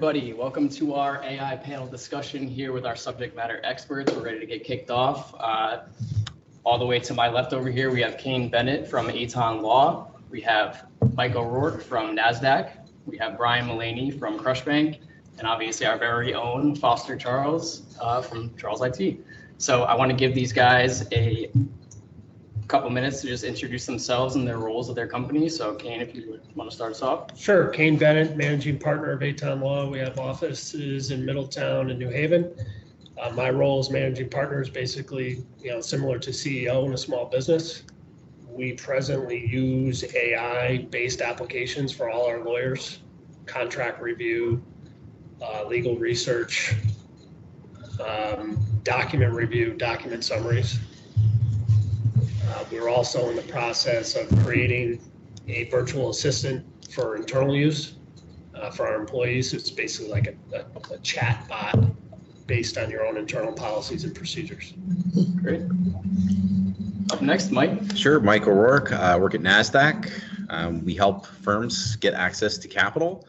everybody. Welcome to our AI panel discussion here with our subject matter experts. We're ready to get kicked off. All the way to my left over here, we have Kane Bennett from Aton Law. We have Mike O'Rourke from NASDAQ. We have Brian Mullaney from Crushbank, and obviously our very own Foster Charles from Charles IT. So I want to give these guys a couple minutes to just introduce themselves and their roles of their company. So Kane, if you would want to start us off. Sure. Kane Bennett, managing partner of Aton Law. We have offices in Middletown and New Haven. My role as managing partner is basically, similar to CEO in a small business. We presently use AI-based applications for all our lawyers, contract review, legal research, document review, document summaries. We're also in the process of creating a virtual assistant for internal use for our employees. It's basically like a chat bot based on your own internal policies and procedures. Great. Up next, Mike. Sure, Mike O'Rourke. I work at NASDAQ. We help firms get access to capital,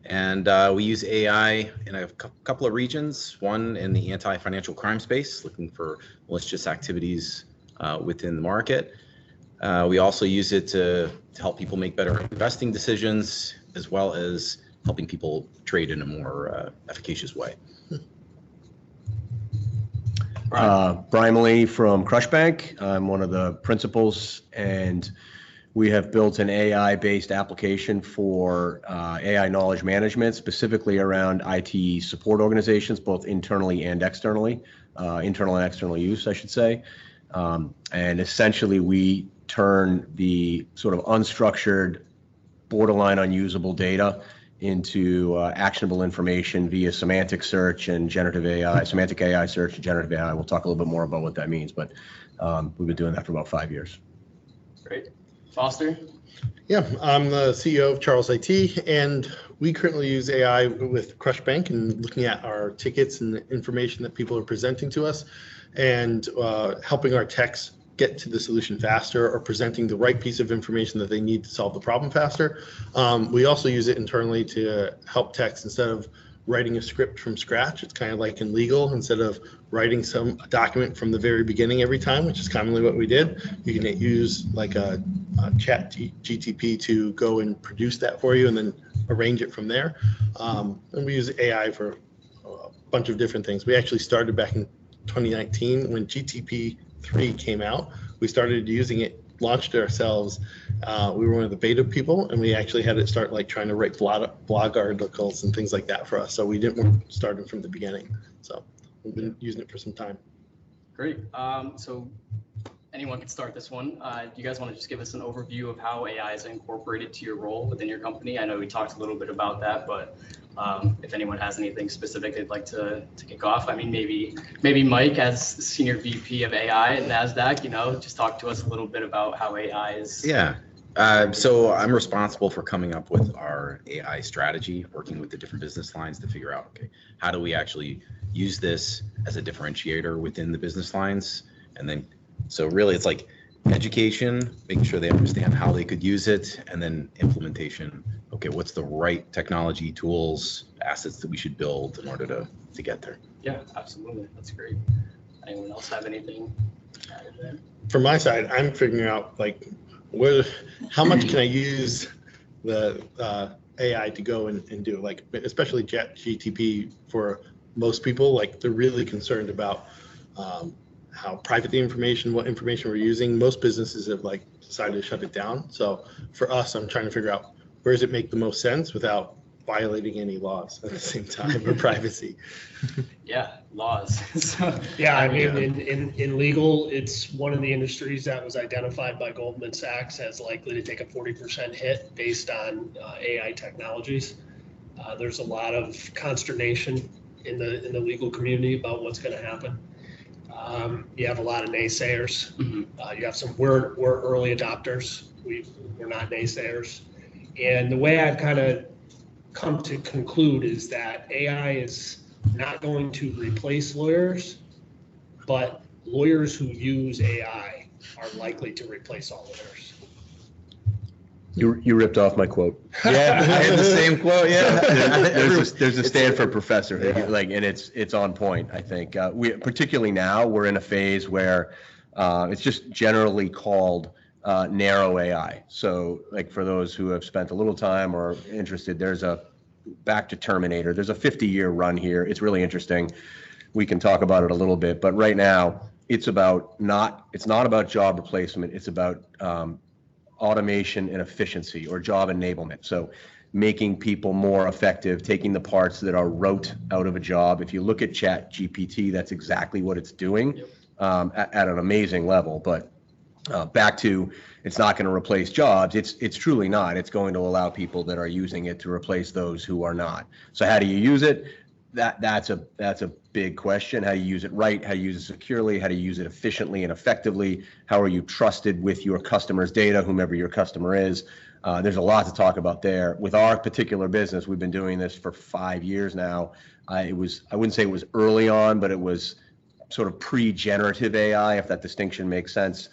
and we use AI in a couple of regions. One in the anti-financial crime space, looking for malicious activities within the market. We also use it to help people make better investing decisions, as well as helping people trade in a more efficacious way. Brian Mullaney from Crushbank. I'm one of the principals, and we have built an AI-based application for AI knowledge management, specifically around IT support organizations, both internally and externally, internal and external use, I should say. And essentially, we turn the sort of unstructured, borderline unusable data into actionable information via semantic search and generative AI, semantic AI search and generative AI. We'll talk a little bit more about what that means, but we've been doing that for about 5 years. Great. Foster? Yeah, I'm the CEO of Charles IT, and we currently use AI with Crushbank and looking at our tickets and the information that people are presenting to us, and helping our techs get to the solution faster or presenting the right piece of information that they need to solve the problem faster. We also use it internally to help techs instead of writing a script from scratch. It's kind of like in legal, instead of writing some document from the very beginning every time, which is commonly what we did, you can use like a chat GTP to go and produce that for you and then arrange it from there. And we use AI for a bunch of different things. We actually started back in 2019 when GTP3 came out. We started using it, launched it ourselves. We were one of the beta people, and we actually had it start like trying to write blog articles and things like that for us. So we didn't start it from the beginning. So we've been using it for some time. Great. So anyone can start this one. Do you guys want to just give us an overview of how AI is incorporated to your role within your company? I know we talked a little bit about that, but if anyone has anything specific they'd like to kick off, I mean, maybe Mike, as Senior VP of AI at NASDAQ, just talk to us a little bit about how AI is. Yeah. So I'm responsible for coming up with our AI strategy, working with the different business lines to figure out, okay, how do we actually use this as a differentiator within the business lines? And then, so really it's like education, making sure they understand how they could use it, and then implementation. Okay, what's the right technology, tools, assets that we should build in order to get there? Yeah, absolutely. That's great. Anyone else have anything to add there? From my side, I'm figuring out like how much can I use the AI to go and do, like especially ChatGTP. For most people, like they're really concerned about how private the information, what information we're using. Most businesses have like decided to shut it down. So for us, I'm trying to figure out where does it make the most sense without violating any laws at the same time, or privacy. Yeah, laws. So, Yeah, I mean, in legal, it's one of the industries that was identified by Goldman Sachs as likely to take a 40% hit based on AI technologies. There's a lot of consternation in the legal community about what's going to happen. You have a lot of naysayers. Mm-hmm. You have some, we're early adopters. We're not naysayers. And the way I've kind of come to conclude is that AI is not going to replace lawyers, but lawyers who use AI are likely to replace all lawyers. You ripped off my quote. Yeah, I had the same quote. Yeah, There's a Stanford professor who, like, and it's on point. I think we particularly now we're in a phase where it's just generally called narrow AI. So, like, for those who have spent a little time or interested, there's a back to Terminator. There's a 50-year run here. It's really interesting. We can talk about it a little bit, but right now it's not about job replacement. It's about automation and efficiency, or job enablement. So making people more effective, taking the parts that are rote out of a job. If you look at ChatGPT, that's exactly what it's doing at an amazing level. But back to, it's not going to replace jobs. It's truly not. It's going to allow people that are using it to replace those who are not. So how do you use it? That's a big question. How do you use it right? How do you use it securely? How do you use it efficiently and effectively? How are you trusted with your customers' data, whomever your customer is? There's a lot to talk about there. With our particular business, we've been doing this for 5 years now. I wouldn't say it was early on, but it was sort of pre-generative AI, if that distinction makes sense.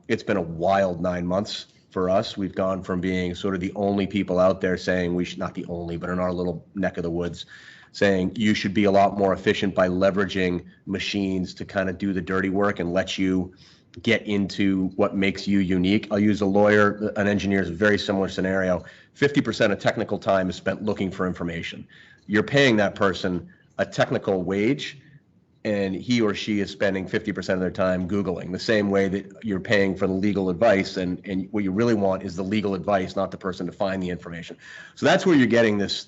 It's been a wild 9 months for us. We've gone from being sort of the only people out there saying we should, not the only, but in our little neck of the woods, saying you should be a lot more efficient by leveraging machines to kind of do the dirty work and let you get into what makes you unique. I'll use a lawyer, an engineer's very similar scenario. 50% of technical time is spent looking for information. You're paying that person a technical wage, and he or she is spending 50% of their time Googling, the same way that you're paying for the legal advice, and what you really want is the legal advice, not the person to find the information. So that's where you're getting this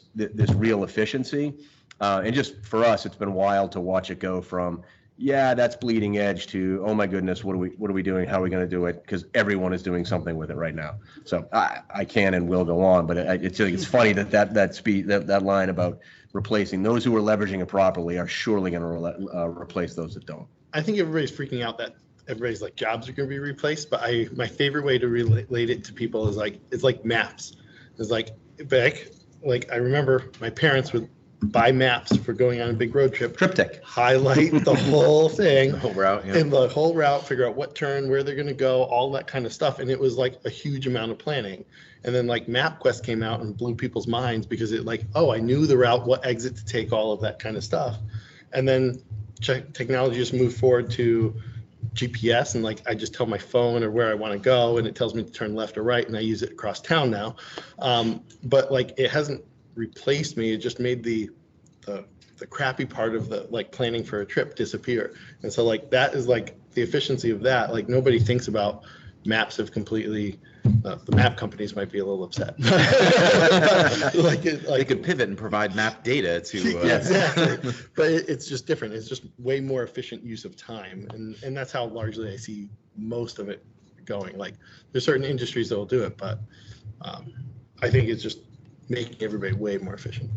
real efficiency. And just for us, it's been wild to watch it go from, yeah, that's bleeding edge, to, oh my goodness, what are we doing? How are we going to do it? Because everyone is doing something with it right now. So I can and will go on, but it's funny that line about replacing those who are leveraging it properly are surely going to replace those that don't. I think everybody's freaking out that everybody's like jobs are going to be replaced, but my favorite way to relate it to people is it's like maps. It's like I remember my parents would buy maps for going on a big road trip. Triptych. Highlight the whole thing. The whole route, yeah. And the whole route, figure out what turn, where they're going to go, all that kind of stuff. And it was like a huge amount of planning. And then like MapQuest came out and blew people's minds because it I knew the route, what exit to take, all of that kind of stuff. And then technology just moved forward to GPS, and I just tell my phone or where I want to go, and it tells me to turn left or right, and I use it across town now. But it hasn't replaced me. It just made the crappy part of the planning for a trip disappear. And so that is the efficiency of that. Nobody thinks about maps have completely, the map companies might be a little upset. They could pivot and provide map data to. Yeah, exactly. But it's just different. It's just way more efficient use of time. And that's how largely I see most of it going. There's certain industries that will do it, but I think it's just making everybody way more efficient.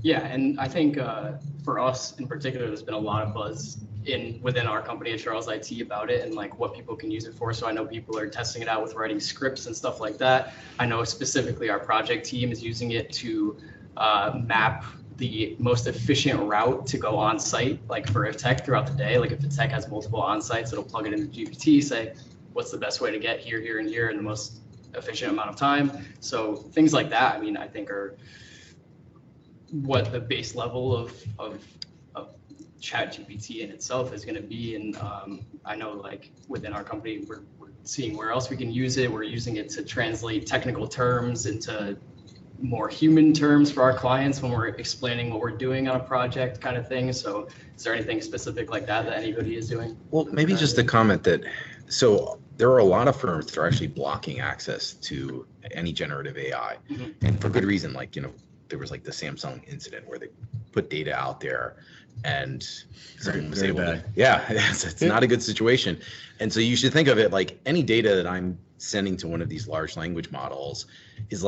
Yeah, and I think for us in particular, there's been a lot of buzz within our company at Charles IT about it and what people can use it for. So I know people are testing it out with writing scripts and stuff like that. I know specifically our project team is using it to map the most efficient route to go on site, for a tech throughout the day. If the tech has multiple on sites, it'll plug it into GPT, say, what's the best way to get here, here, and here in the most efficient amount of time. So things like that, I think are what the base level of ChatGPT in itself is going to be. And I know within our company, we're seeing where else we can use it. We're using it to translate technical terms into more human terms for our clients when we're explaining what we're doing on a project kind of thing. So is there anything specific like that anybody is doing? Well, maybe just a comment that, so there are a lot of firms that are actually blocking access to any generative AI, and for good reason. There was the Samsung incident where they put data out there and someone was able to, it's not a good situation. And so you should think of it any data that I'm sending to one of these large language models is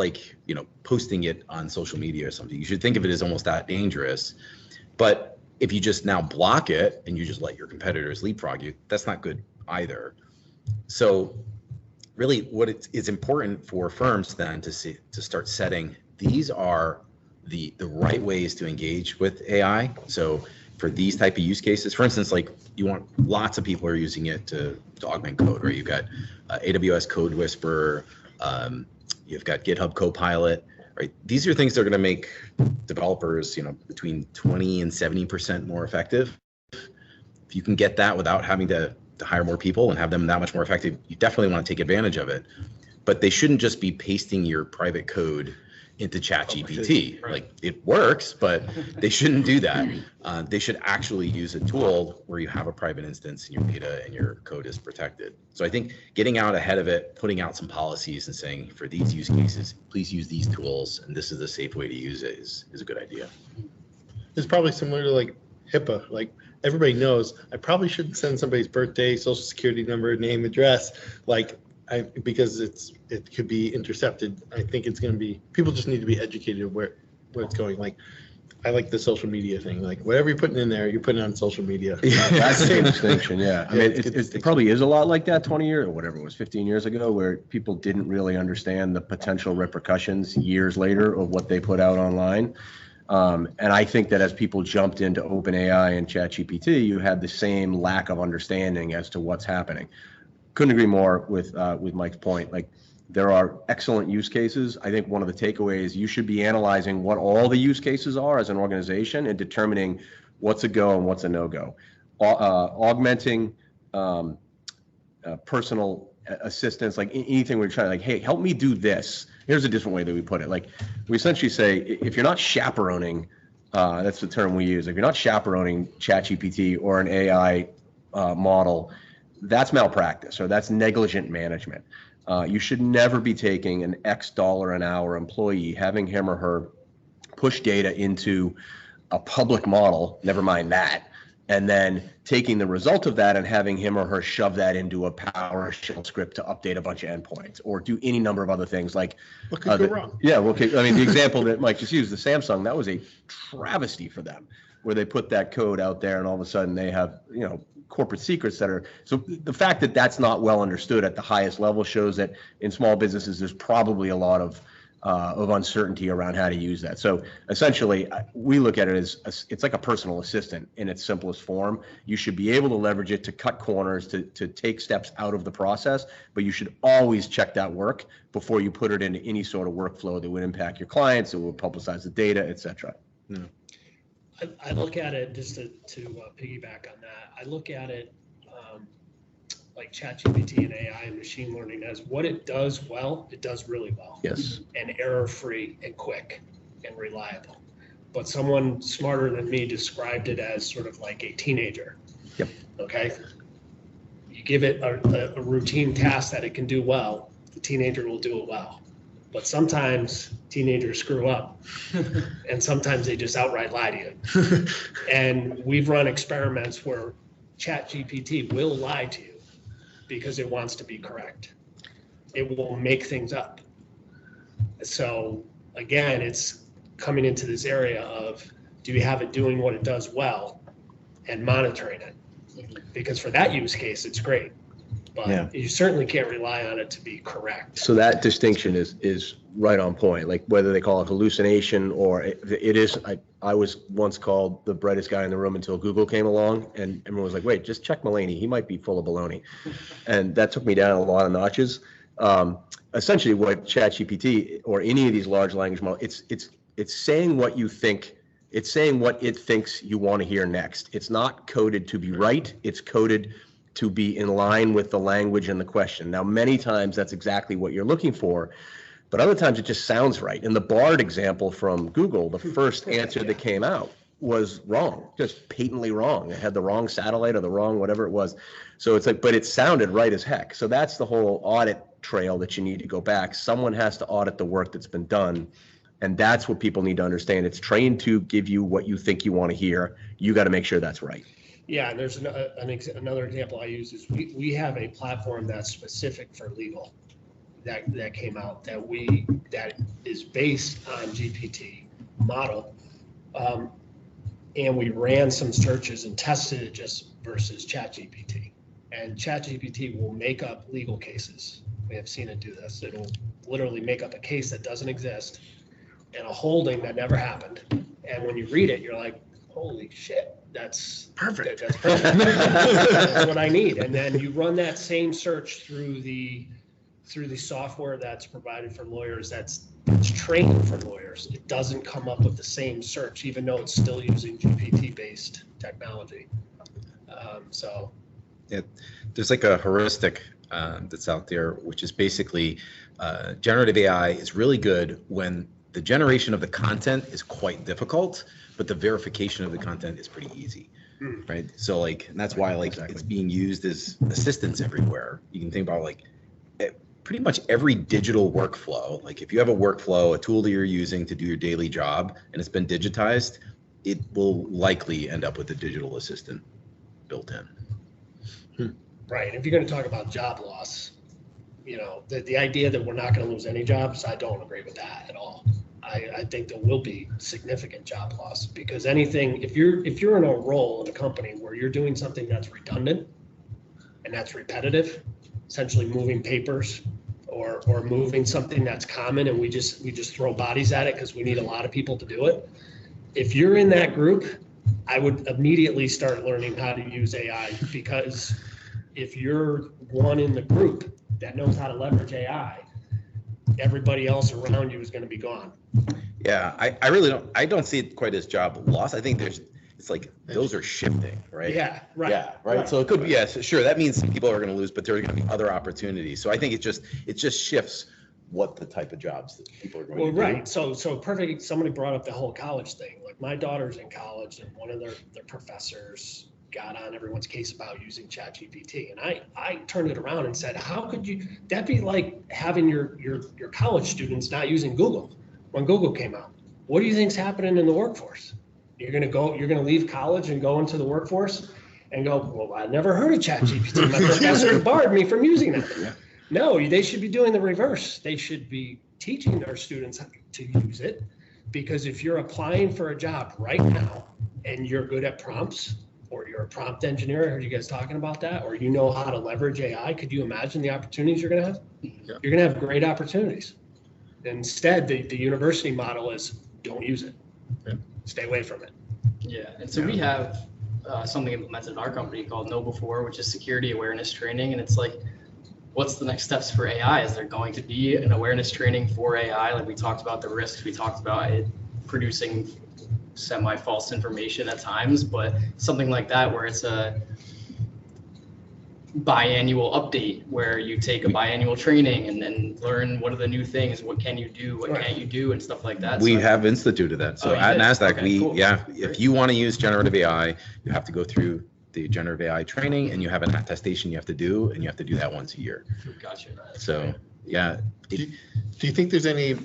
posting it on social media or something. You should think of it as almost that dangerous. But if you just now block it and you just let your competitors leapfrog you, that's not good either. So really what it's important for firms then to start setting, these are the right ways to engage with AI. So for these type of use cases, for instance, you want lots of people are using it to augment code, right? You've got AWS Code Whisperer, You've got GitHub Copilot, right? These are things that are going to make developers, between 20 and 70% more effective. If you can get that without having to hire more people and have them that much more effective, you definitely want to take advantage of it. But they shouldn't just be pasting your private code into ChatGPT. Right. Like, it works, but they shouldn't do that. They should actually use a tool where you have a private instance and your data and your code is protected. So I think getting out ahead of it, putting out some policies and saying, for these use cases, please use these tools, and this is a safe way to use it, is a good idea. It's probably similar to like HIPAA. Like, everybody knows I probably shouldn't send somebody's birthday, social security number, name, address, because it could be intercepted. I think it's going to be, people just need to be educated where it's going. Like, I like the social media thing. Like, whatever you're putting in there, you're putting it on social media. That's the distinction, yeah. I mean, it's good it distinction. probably is a lot like that 20 years or whatever it was, 15 years ago, where people didn't really understand the potential repercussions years later of what they put out online. And I think that as people jumped into OpenAI and ChatGPT, you had the same lack of understanding as to what's happening. Couldn't agree more with Mike's point. Like, there are excellent use cases. I think one of the takeaways, you should be analyzing what all the use cases are as an organization and determining what's a go and what's a no-go. Augmenting personal assistance, like anything we're trying, like, hey, help me do this. Here's a different way that we put it. Like, we essentially say, if you're not chaperoning, that's the term we use. If you're not chaperoning ChatGPT or an AI model, that's malpractice, or that's negligent management. You should never be taking an X dollar an hour employee, having him or her push data into a public model, never mind that, and then taking the result of that and having him or her shove that into a PowerShell script to update a bunch of endpoints or do any number of other things. Like, What could go wrong? yeah, well, I mean, the example that Mike just used, the Samsung, that was a travesty for them, where they put that code out there and all of a sudden they have, corporate secrets that are, so the fact that that's not well understood at the highest level shows that in small businesses, there's probably a lot of uncertainty around how to use that. So essentially, we look at it as it's like a personal assistant in its simplest form. You should be able to leverage it to cut corners, to take steps out of the process, but you should always check that work before you put it into any sort of workflow that would impact your clients, it would publicize the data, et cetera. I look at it, just to piggyback on that, I look at it like ChatGPT and AI and machine learning as what it does well, it does really well. Yes. And error-free and quick and reliable. But someone smarter than me described it as sort of like a teenager. Yep. Okay? You give it a routine task that it can do well, the teenager will do it well. But sometimes teenagers screw up, and sometimes they just outright lie to you. And we've run experiments where ChatGPT will lie to you because it wants to be correct. It will make things up. So again, it's coming into this area of, do you have it doing what it does well and monitoring it? Because for that use case, it's great. But Yeah. you certainly can't rely on it to be correct. So that distinction is right on point, like whether they call it hallucination or it is, I was once called the brightest guy in the room until Google came along and everyone was like, wait, just check Mulaney. He might be full of baloney. And that took me down a lot of notches. Essentially what ChatGPT or any of these large language models, it's saying what you think, it's saying what it thinks you want to hear next. It's not coded to be right. It's coded to be in line with the language and the question. Now, many times that's exactly what you're looking for, but other times it just sounds right. In the BARD example from Google, the first answer that came out was wrong, just patently wrong. It had the wrong satellite or the wrong whatever it was. So it's like, but it sounded right as heck. So that's the whole audit trail that you need to go back. Someone has to audit the work that's been done. And that's what people need to understand. It's trained to give you what you think you want to hear. You got to make sure that's right. Yeah, and there's another example I use is we have a platform that's specific for legal that came out that is based on GPT model, and we ran some searches and tested it just versus ChatGPT, and ChatGPT will make up legal cases. We have seen it do this. It'll literally make up a case that doesn't exist and a holding that never happened, and when you read it, you're like, holy shit. That's Perfect. That's perfect. That's what I need. And then you run that same search through the through the software that's provided for lawyers, that's training for lawyers. It doesn't come up with the same search, even though it's still using GPT-based technology. So There's like a heuristic that's out there, which is basically generative AI is really good when the generation of the content is quite difficult, but the verification of the content is pretty easy, right? So like, and that's why like it's being used as assistance everywhere. You can think about like pretty much every digital workflow. Like if you have a workflow, a tool that you're using to do your daily job, and it's been digitized, it will likely end up with a digital assistant built in. Right. If you're going to talk about job loss, you know, the idea that we're not going to lose any jobs, I don't agree with that at all. I think there will be significant job loss, because anything, if you're in a role in a company where you're doing something that's redundant and that's repetitive, essentially moving papers or moving something that's common, and we just throw bodies at it because we need a lot of people to do it. If you're in that group, I would immediately start learning how to use AI, because if you're one in the group that knows how to leverage AI, everybody else around you is going to be gone. Yeah, I really don't see it quite as job loss. I think it's like those are shifting, right? Yeah, right. Yeah, right. So it could be, yes, sure. That means some people are going to lose, but there are going to be other opportunities. So I think it just shifts what the type of jobs that people are going to do. Right. So perfect. Somebody brought up the whole college thing. Like my daughter's in college, and one of their professors got on everyone's case about using ChatGPT. And I turned it around and said, how could you, that'd be like having your college students not using Google when Google came out. What do you think's happening in the workforce? You're going to leave college and go into the workforce and go, well, I never heard of ChatGPT. My professor barred me from using that. Yeah. No, they should be doing the reverse. They should be teaching their students to use it, because if you're applying for a job right now and you're good at prompts, or you're a prompt engineer, I heard you guys talking about that, or you know how to leverage AI, could you imagine the opportunities you're going to have? Yeah. You're going to have great opportunities. Instead, the university model is don't use it. Yeah. Stay away from it. Yeah, and so we have something implemented in our company called Know Before, which is security awareness training. And it's like, what's the next steps for AI? Is there going to be an awareness training for AI? Like we talked about the risks, we talked about it producing semi-false information at times, but something like that where it's a biannual update where you take a biannual training and then learn what are the new things, what can you do, what can't you do, and stuff like that. We have instituted that. So at NASDAQ, if you want to use generative AI, you have to go through the generative AI training, and you have an attestation you have to do, and you have to do that once a year. Gotcha. So yeah. Do you think there's any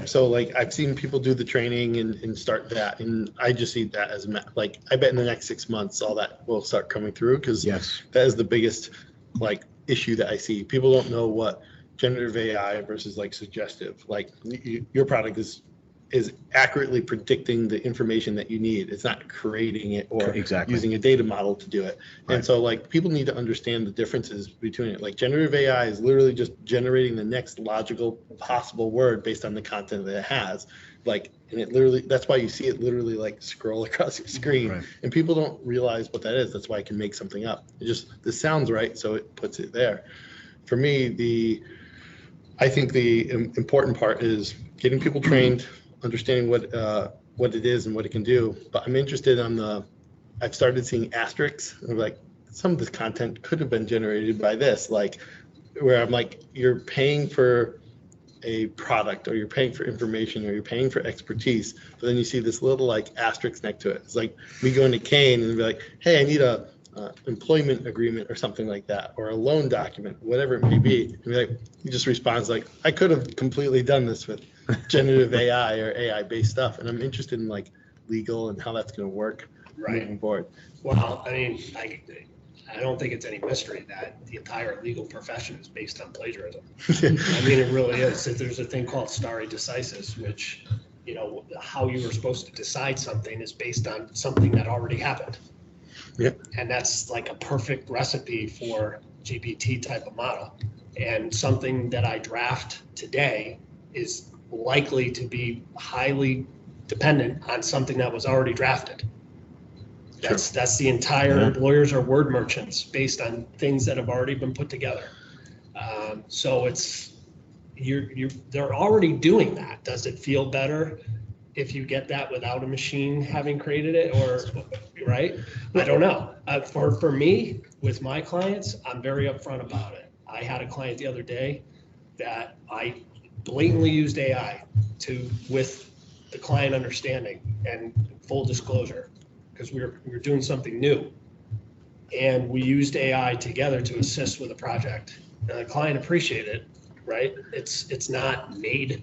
so like I've seen people do the training and start that, and I just see that as like I bet in the next 6 months all that will start coming through, because Yes. that is the biggest like issue that I see. People don't know what generative AI versus like suggestive. Like your product is accurately predicting the information that you need. It's not creating it or Exactly. using a data model to do it. Right. And so like people need to understand the differences between it. Like generative AI is literally just generating the next logical possible word based on the content that it has. Like, and it literally, that's why you see it literally like scroll across your screen. Right. And people don't realize what that is. That's why I can make something up. It just, this sounds right, so it puts it there. For me, I think the important part is getting people trained, understanding what it is and what it can do. But I'm interested on I've started seeing asterisks of like some of this content could have been generated by this, like where I'm like, you're paying for a product, or you're paying for information, or you're paying for expertise, but then you see this little like asterisk next to it. It's like me going to Kane and be like, hey, I need a employment agreement or something like that, or a loan document, whatever it may be. And like, he just responds like, I could have completely done this with generative AI or AI based stuff. And I'm interested in like legal and how that's going to work moving forward. Well, I mean, I don't think it's any mystery that the entire legal profession is based on plagiarism. I mean, it really is. There's a thing called stare decisis, which, you know, how you were supposed to decide something is based on something that already happened. Yep. And that's like a perfect recipe for GPT type of model. And something that I draft today is likely to be highly dependent on something that was already drafted. That's the entire, lawyers are word merchants based on things that have already been put together. So they're already doing that. Does it feel better if you get that without a machine having created it, or, right? I don't know. For me, with my clients, I'm very upfront about it. I had a client the other day that I blatantly used AI with the client understanding and full disclosure, because we were doing something new. And we used AI together to assist with a project. And the client appreciated it, right? It's not made,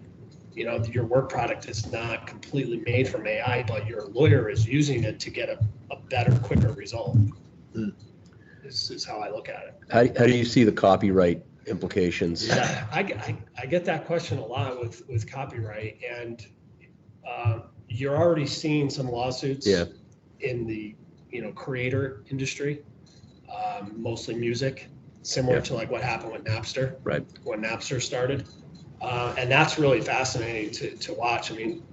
your work product is not completely made from AI, but your lawyer is using it to get a better, quicker result. This is how I look at it. How do you see the copyright implications? Yeah, I get that question a lot with copyright, and you're already seeing some lawsuits in the creator industry, mostly music, similar to like what happened with Napster, Right. when Napster started, and that's really fascinating to watch. I mean,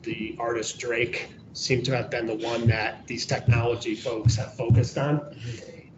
the artist Drake seemed to have been the one that these technology folks have focused on.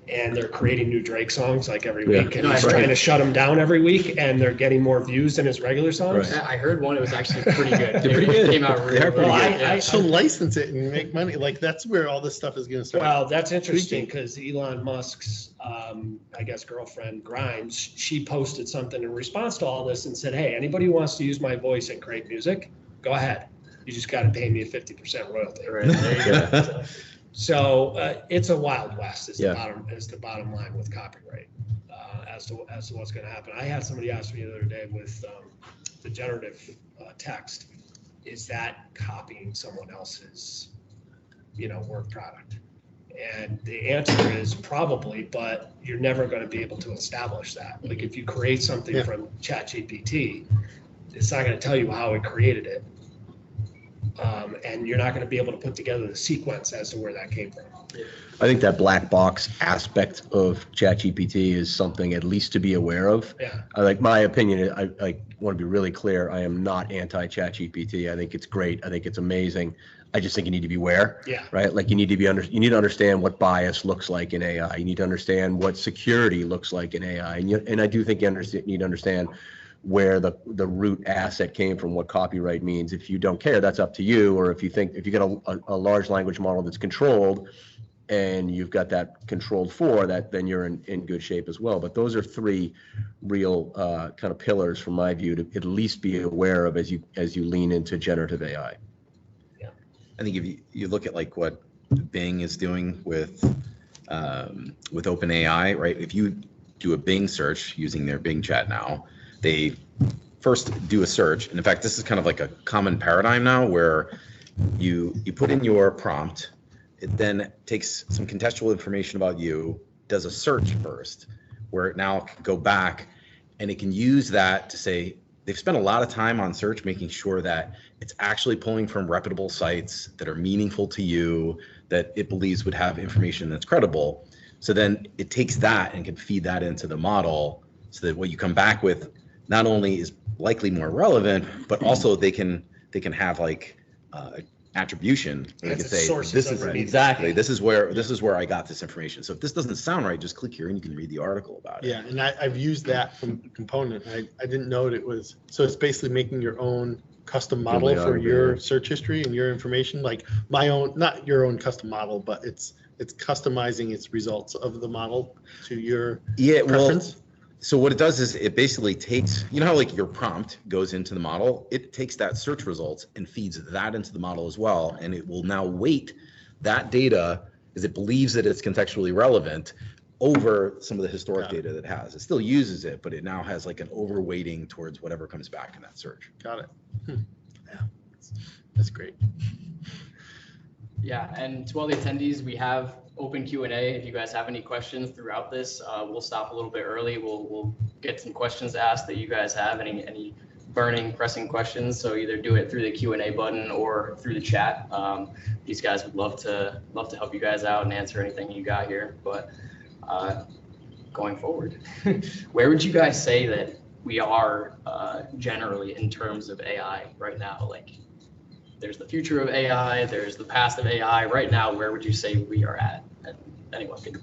And they're creating new Drake songs like every week, and he's trying to shut them down every week, and they're getting more views than his regular songs. I heard one. It was actually pretty good. It came out really Well, So license it and make money. Like that's where all this stuff is going to start. Well, that's interesting because Elon Musk's, I guess, girlfriend Grimes, she posted something in response to all this and said, "Hey, anybody who wants to use my voice and create music, go ahead. You just got to pay me a 50% royalty." Right, there you go. So it's a wild west is the bottom line with copyright as to what's going to happen. I had somebody ask me the other day with the generative text, is that copying someone else's work product? And the answer is probably, but you're never going to be able to establish that. Like if you create something from ChatGPT, it's not going to tell you how it created it. And you're not going to be able to put together the sequence as to where that came from. I think that black box aspect of ChatGPT is something at least to be aware of. Yeah. Like my opinion, I want to be really clear. I am not anti-ChatGPT. I think it's great. I think it's amazing. I just think you need to be aware. Yeah. Right. Like you need to understand what bias looks like in AI. You need to understand what security looks like in AI. And I do think you need to understand where the root asset came from, what copyright means. If you don't care, that's up to you. Or if you got a large language model that's controlled and you've got that controlled for that, then you're in good shape as well. But those are three real kind of pillars from my view to at least be aware of as you lean into generative AI. Yeah. I think if you look at like what Bing is doing with OpenAI, right? If you do a Bing search using their Bing chat now, they first do a search. And in fact, this is kind of like a common paradigm now where you put in your prompt, it then takes some contextual information about you, does a search first, where it now can go back and it can use that to say, they've spent a lot of time on search, making sure that it's actually pulling from reputable sites that are meaningful to you, that it believes would have information that's credible. So then it takes that and can feed that into the model so that what you come back with not only is likely more relevant, but also they can have like attribution. They can say, this is exactly, this is where I got this information. So if this doesn't sound right, just click here and you can read the article about it. Yeah, and I've used that from component. I didn't know it was, so it's basically making your own custom model for your search history and your information, like my own, not your own custom model, but it's customizing its results of the model to your preference. So what it does is it basically takes, how like your prompt goes into the model, it takes that search results and feeds that into the model as well. And it will now weight that data as it believes that it's contextually relevant over some of the historic data that it has. It still uses it, but it now has like an overweighting towards whatever comes back in that search. Got it. Yeah, that's great. Yeah, and to all the attendees, we have open Q&A. If you guys have any questions throughout this, we'll stop a little bit early. We'll get some questions asked that you guys have, any burning, pressing questions. So either do it through the Q&A button or through the chat. These guys would love to help you guys out and answer anything you got here. But going forward, where would you guys say that we are generally in terms of AI right now? Like, there's the future of AI, there's the past of AI. Right now, where would you say we are at? And anyone can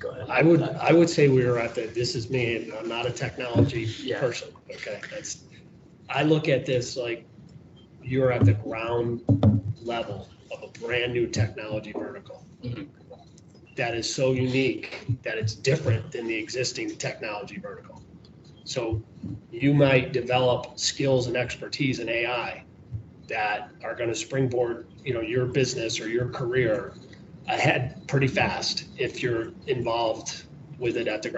Go ahead. I would say we were at this is me, and I'm not a technology Yeah. person, okay? I look at this like you're at the ground level of a brand new technology vertical. Mhm. That is so unique that it's different than the existing technology vertical. So you might develop skills and expertise in AI that are going to springboard, your business or your career ahead pretty fast if you're involved with it at the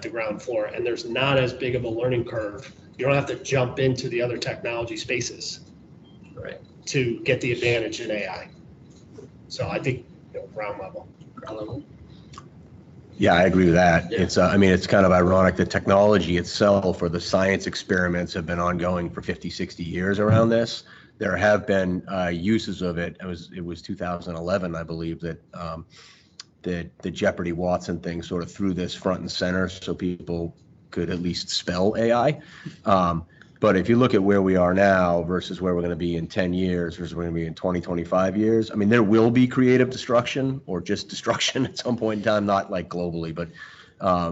ground floor. And there's not as big of a learning curve. You don't have to jump into the other technology spaces, Right. to get the advantage in AI. So I think ground level. Ground level. Yeah, I agree with that. Yeah. It's kind of ironic. The technology itself or the science experiments have been ongoing for 50, 60 years around this. There have been uses of it. It was 2011, I believe, that the Jeopardy Watson thing sort of threw this front and center so people could at least spell AI. But if you look at where we are now versus where we're going to be in 10 years versus where we're going to be in 20, 25 years, there will be creative destruction or just destruction at some point in time, not like globally, but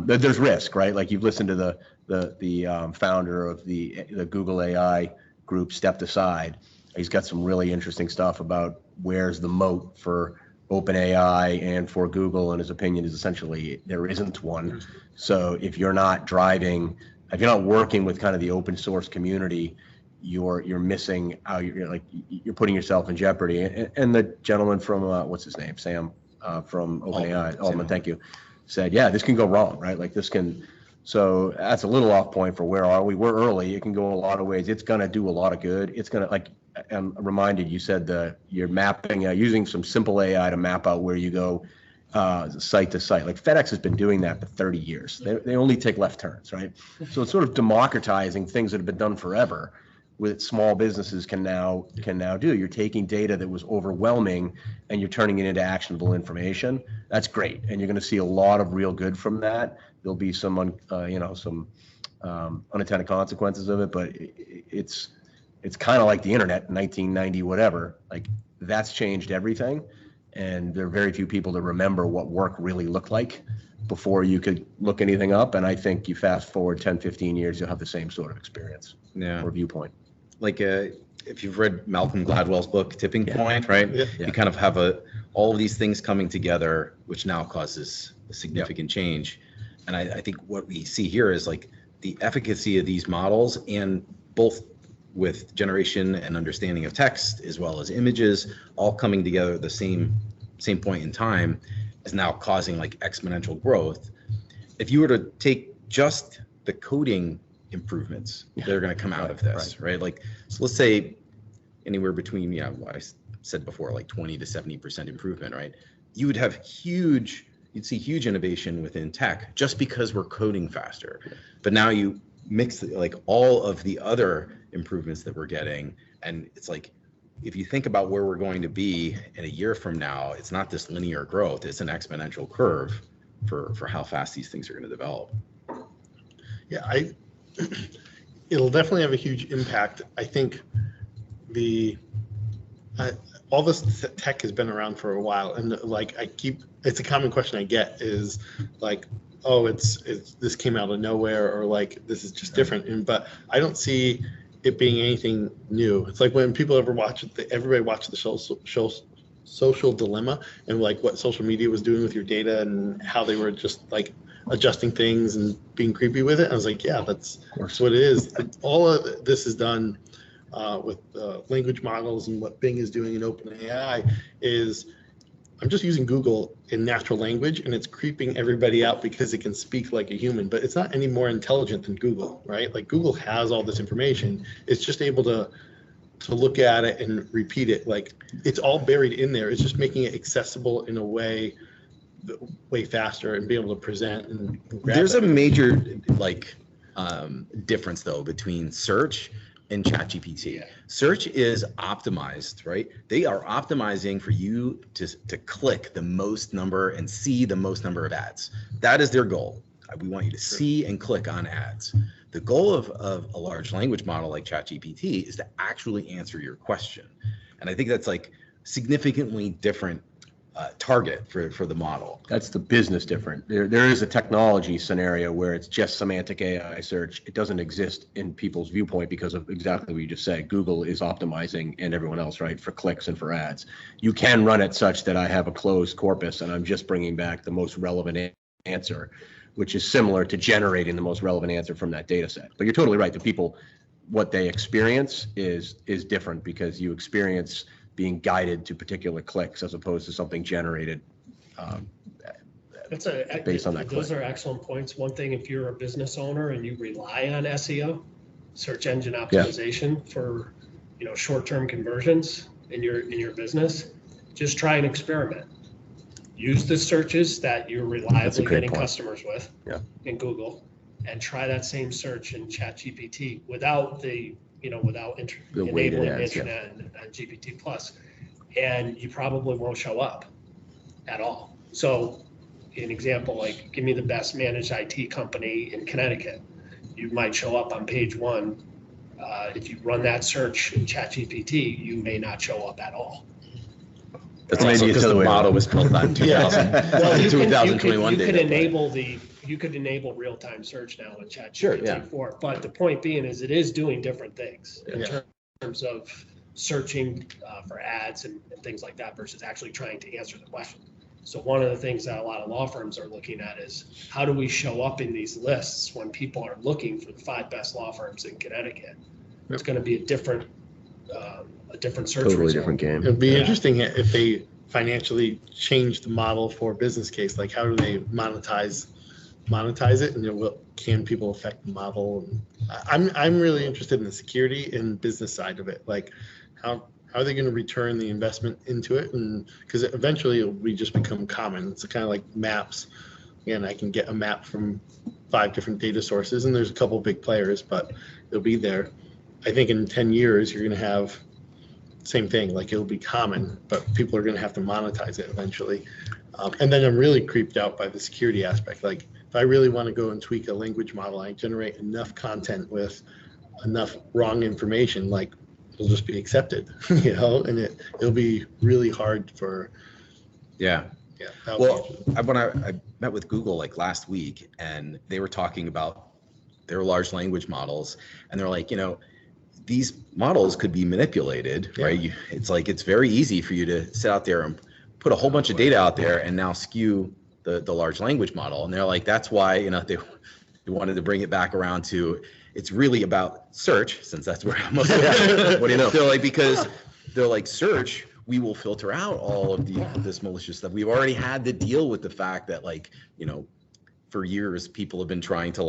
there's risk, right? Like you've listened to the founder of the Google AI group stepped aside. He's got some really interesting stuff about where's the moat for OpenAI and for Google, and his opinion is essentially there isn't one. So if you're not working with kind of the open source community, you're missing out. You're putting yourself in jeopardy. And the gentleman from what's his name, Sam from OpenAI, Altman, thank you, said, yeah, this can go wrong, right? Like this can. So that's a little off point for where are we? We're early. It can go a lot of ways. It's going to do a lot of good. It's going to, I'm reminded, you said you're mapping, using some simple AI to map out where you go site to site. Like FedEx has been doing that for 30 years. They only take left turns, right? So it's sort of democratizing things that have been done forever with small businesses can now do. You're taking data that was overwhelming and you're turning it into actionable information. That's great. And you're going to see a lot of real good from that. There'll be some unintended consequences of it, but it's kind of like the internet in 1990, whatever. Like that's changed everything. And there are very few people that remember what work really looked like before you could look anything up. And I think you fast forward 10, 15 years, you'll have the same sort of experience or viewpoint. Like if you've read Malcolm Gladwell's book, Tipping Point, right? Yeah. You kind of have all of these things coming together, which now causes a significant change. And I think what we see here is like the efficacy of these models, and both with generation and understanding of text as well as images all coming together at the same point in time is now causing like exponential growth. If you were to take just the coding improvements that are going to come out of this, right? Like, so let's say anywhere between, what I said before, like 20 to 70% improvement, right? You'd see huge innovation within tech just because we're coding faster. But now you mix like all of the other improvements that we're getting, and it's like, if you think about where we're going to be in a year from now, it's not this linear growth, it's an exponential curve for how fast these things are going to develop. Yeah, it'll definitely have a huge impact. I think all this tech has been around for a while, and like it's a common question I get is like, oh, it's this came out of nowhere, or like this is just different. But I don't see it being anything new. It's like when people everybody watched the show Social Dilemma, and like what social media was doing with your data and how they were just like adjusting things and being creepy with it. I was like, yeah, that's what it is. All of this is done with language models, and what Bing is doing in OpenAI is I'm just using Google in natural language, and it's creeping everybody out because it can speak like a human, but it's not any more intelligent than Google, right? Like Google has all this information. It's just able to look at it and repeat it. Like it's all buried in there. It's just making it accessible in a way faster and be able to present and grab There's it. a major difference though between search and ChatGPT. Yeah. Search is optimized, right? They are optimizing for you to click the most number and see the most number of ads. That is their goal. We want you to see and click on ads. The goal of a large language model like ChatGPT is to actually answer your question. And I think that's like significantly different target for the model. That's the business different. There is a technology scenario where it's just semantic AI search. It doesn't exist in people's viewpoint because of exactly what you just said. Google is optimizing and everyone else, right, for clicks and for ads. You can run it such that I have a closed corpus and I'm just bringing back the most relevant answer, which is similar to generating the most relevant answer from that data set. But you're totally right. The people, what they experience is different because you experience being guided to particular clicks as opposed to something generated based on that Those click. are excellent points. One thing, if you're a business owner and you rely on SEO, search engine optimization for, short-term conversions in your business, just try and experiment. Use the searches that you're reliably great getting point. customers with in Google, and try that same search in ChatGPT without weighted enabling ads, internet and GPT plus, and you probably won't show up at all. So, an example, like, give me the best managed IT company in Connecticut. You might show up on page one. If you run that search in ChatGPT, you may not show up at all. That's Maybe also it's because the the other way model around. was built on 2021 You could data. you could enable real-time search now in Sure, ChatGPT yeah. 4. But the point being is it is doing different things in Yeah. terms of searching for ads and things like that versus actually trying to answer the question. So one of the things that a lot of law firms are looking at is how do we show up in these lists when people are looking for the 5 best law firms in Connecticut? It's going to be a different search Totally result. different game. It'd be interesting if they financially change the model for a business case. Like, how do they monetize it, and what can people affect the model? And I'm really interested in the security and business side of it. Like, how are they going to return the investment into it? And because eventually it will just become common. It's kind of like maps. Again, I can get a map from 5 different data sources, and there's a couple big players, but it'll be there. I think in 10 years, you're going to have same thing, like it'll be common, but people are going to have to monetize it eventually. And then I'm really creeped out by the security aspect. Like, if I really want to go and tweak a language model, I generate enough content with enough wrong information, like, it'll just be accepted, and it'll be really hard for. Yeah. That would Well, be when I met with Google like last week, and they were talking about their large language models, and they're like, these models could be manipulated, right? It's very easy for you to sit out there and put a whole bunch of data out there and now skew the large language model. And they're like, that's why, they wanted to bring it back around to, it's really about search, since that's where most of it. What do you know? They're like, because they're like, search, we will filter out all of this malicious stuff. We've already had to deal with the fact that, for years, people have been trying to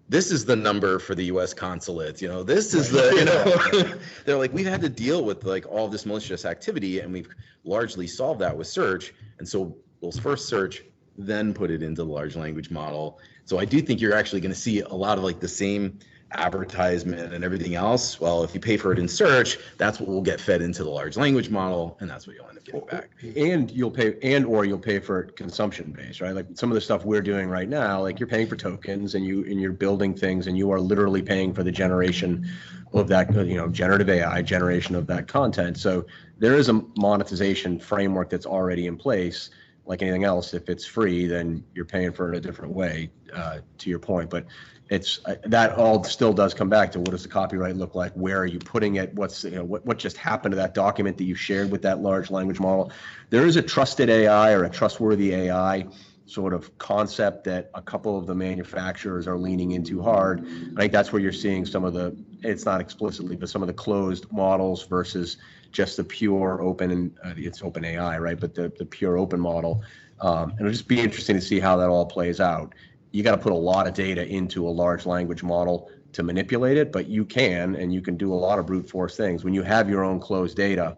this is the number for the U.S. consulate. This is they're like, we've had to deal with all this malicious activity, and we've largely solved that with search. And so we'll first search, then put it into the large language model. So I do think you're actually going to see a lot of the same advertisement and everything else. Well, if you pay for it in search, that's what will get fed into the large language model, and that's what you'll end up getting back. And you'll pay for it consumption based, right? Like some of the stuff we're doing right now, like you're paying for tokens and you're building things, and you are literally paying for the generation of that, generative AI generation of that content. So there is a monetization framework that's already in place. Like anything else, if it's free, then you're paying for it a different way, to your point. But it's that all still does come back to what does the copyright look like? Where are you putting it? What's what just happened to that document that you shared with that large language model? There is a trusted AI or a trustworthy AI sort of concept that a couple of the manufacturers are leaning into hard. I think that's where you're seeing some of the, it's not explicitly, but some of the closed models versus just the pure open, it's open AI, right? But the pure open model. It'll just be interesting to see how that all plays out. You got to put a lot of data into a large language model to manipulate it, but you can do a lot of brute force things. When you have your own closed data,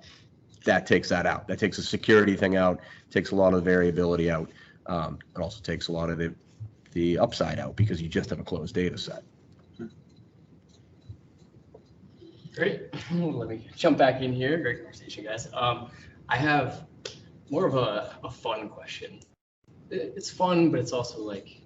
that takes that out. That takes the security thing out, takes a lot of the variability out. It also takes a lot of the upside out because you just have a closed data set. Great. Let me jump back in here. Great conversation, guys. I have more of a fun question. It's fun, but it's also like,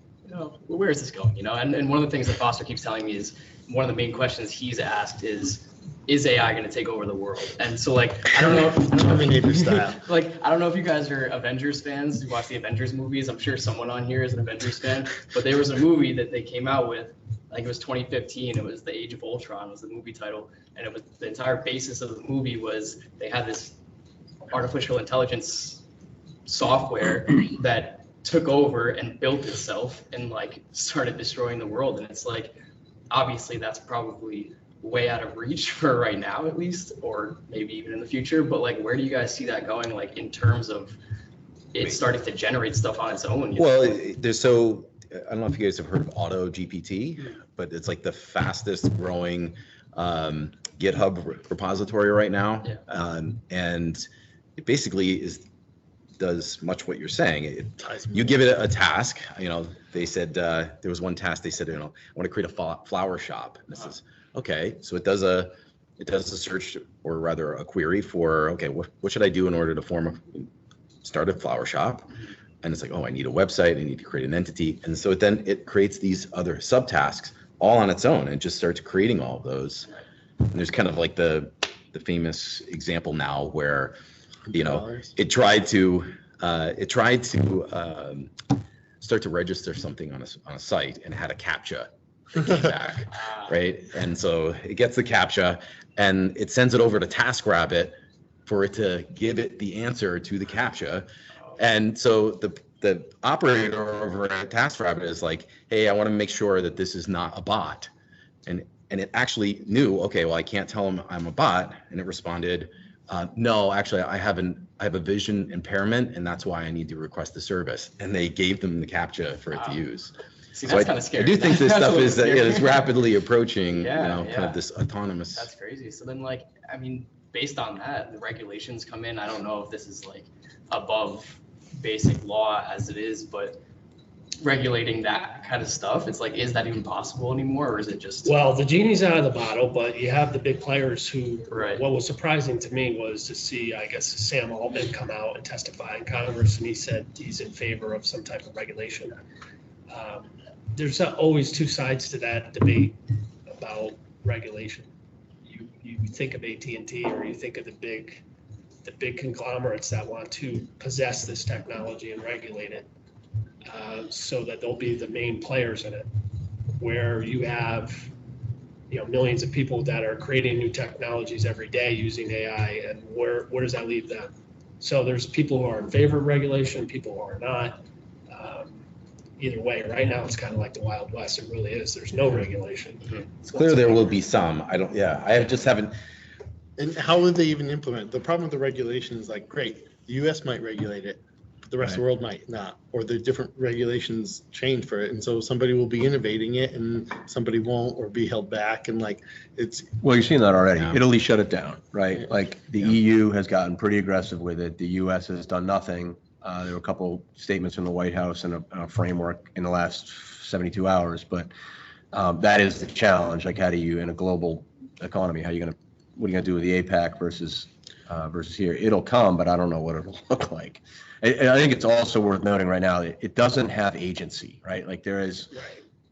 where is this going? And one of the things that Foster keeps telling me is one of the main questions he's asked is, is AI going to take over the world? And so like, I don't know, Terminator style. like, I don't know if you guys are Avengers fans, you watch the Avengers movies. I'm sure someone on here is an Avengers fan, but there was a movie that they came out with, I think it was 2015. It was The Age of Ultron was the movie title. And it was the entire basis of the movie was they had this artificial intelligence software that took over and built itself and like started destroying the world. And it's like, obviously that's probably way out of reach for right now at least, or maybe even in the future, but like where do you guys see that going, like in terms of it starting to generate stuff on its own? Well, there's I don't know if you guys have heard of Auto GPT, but it's like the fastest growing GitHub repository right now. Yeah. And it basically does much what you're saying. You You give it a task, they said, there was one task they said, I want to create a flower shop. And this is, okay, so it does a search, or rather a query for, okay, what should I do in order to start a flower shop? And it's like, oh, I need a website, I need to create an entity. And so then it creates these other subtasks all on its own and just starts creating all of those. And there's kind of like the famous example now where, it tried to start to register something on a site and had a CAPTCHA that came back, right? And so it gets the CAPTCHA and it sends it over to TaskRabbit for it to give it the answer to the CAPTCHA. And so the operator over at TaskRabbit is like, hey, I want to make sure that this is not a bot. And it actually knew, okay, well, I can't tell them I'm a bot. And it responded, no, actually, I have a vision impairment, and that's why I need to request the service. And they gave them the CAPTCHA for it to use. See, So that's kind of scary. I do think this That's stuff a is little scary. is rapidly approaching, Yeah, kind of this autonomous. That's crazy. So then, like, I mean, based on that, the regulations come in. I don't know if this is like above basic law as it is, but regulating that kind of stuff, it's like, is that even possible anymore, or is it just? Well, the genie's out of the bottle, but you have the big players who, Right. what was surprising to me was to see, I guess, Sam Altman come out and testify in Congress, and he said he's in favor of some type of regulation. There's always two sides to that debate about regulation. You think of AT&T, or you think of the big conglomerates that want to possess this technology and regulate it, so that they'll be the main players in it, where you have millions of people that are creating new technologies every day using AI, and where does that leave them? So there's people who are in favor of regulation, people who are not. Either way, right now it's kind of like the Wild West. It really is. There's no regulation. It's clear there will be some. I just haven't. And how would they even implement? The problem with the regulation is like, great, the US might regulate it, but the rest of the world might not, or the different regulations change for it. And so somebody will be innovating it and somebody won't, or be held back. And like, Well, you're seeing that already. Yeah. Italy shut it down, right? Yeah. Like the EU has gotten pretty aggressive with it. The US has done nothing. There were a couple statements from the White House and a framework in the last 72 hours, but that is the challenge. Like, how do you, in a global economy, what are you going to do with the APAC versus here? It'll come, but I don't know what it'll look like. And I think it's also worth noting right now that it doesn't have agency, right? Like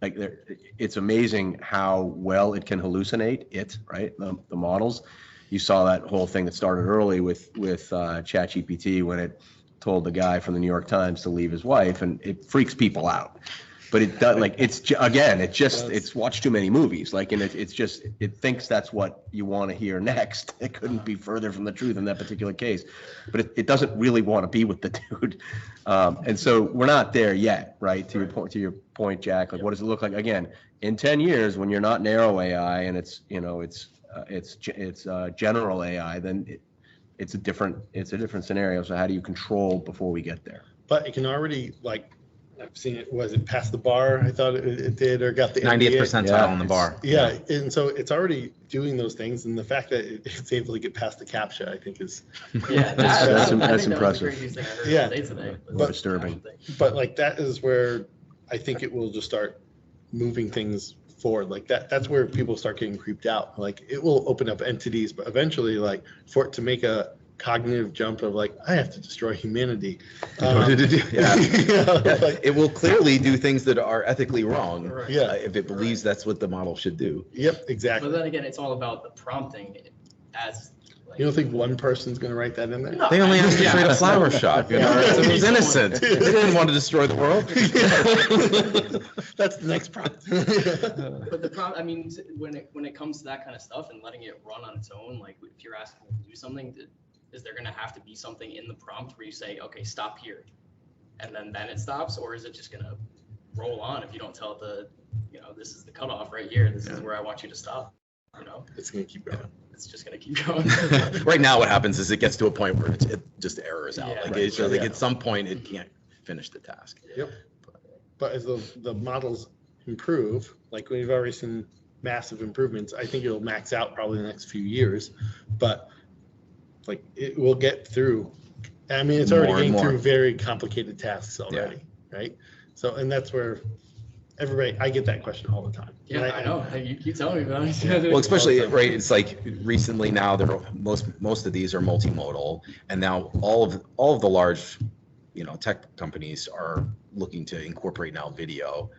it's amazing how well it can hallucinate right? The models. You saw that whole thing that started early with ChatGPT when it told the guy from the New York Times to leave his wife, and it freaks people out. But it does, like, it's watched too many movies, like, and it thinks that's what you want to hear next. It couldn't be further from the truth in that particular case, but it doesn't really want to be with the dude. And so we're not there yet, right? To your point, Jack, like, what does it look like? Again, in 10 years, when you're not narrow AI and it's general AI, then it's a different scenario. So how do you control before we get there? but it can already, like, I've seen it, was it past the bar? I thought it did, or got the 90th NBA. percentile Yeah. on the bar. Yeah, and so it's already doing those things, and the fact that it's able to get past the CAPTCHA, I think is, Yeah, That's I think that was the impressive. craziest thing I heard Yeah. all day today. was But- the Disturbing. thing. but like that is where I think it will just start moving things forward. Like that's where people start getting creeped out. Like it will open up entities, but eventually, like for it to make a cognitive jump of like, I have to destroy humanity. Yeah. Like, It will clearly do things that are ethically wrong yeah. if it believes that's what the model should do. Yep, But exactly. then again, it's all about the prompting as. Like, You don't think one person's going to write that in there? No. They only asked to Yeah. create a flower shop, you know, Yeah. so it was innocent. They didn't want to destroy the world. That's the next prompt. But the problem, I mean, when it comes to that kind of stuff and letting it run on its own, like if you're asking it to do something, is there gonna have to be something in the prompt where you say, okay, stop here, and then it stops, or is it just gonna roll on if you don't tell it this is the cutoff right here, this is where I want you to stop, It's going to keep going. it's just gonna keep going. Right now, what happens is it gets to a point where it just errors out. Yeah. Like, Right. it's like Yeah. at some point, it can't finish the task. But as the models improve, like we've already seen massive improvements, I think it'll max out probably in the next few years. But like it will get through. I mean, it's already More and getting more. through very complicated tasks already, right? So, and that's where I get that question all the time. Yeah, And I know, you keep telling me about it. Well, especially, right, it's like recently now, most of these are multimodal, and now all of the large, tech companies are looking to incorporate now video.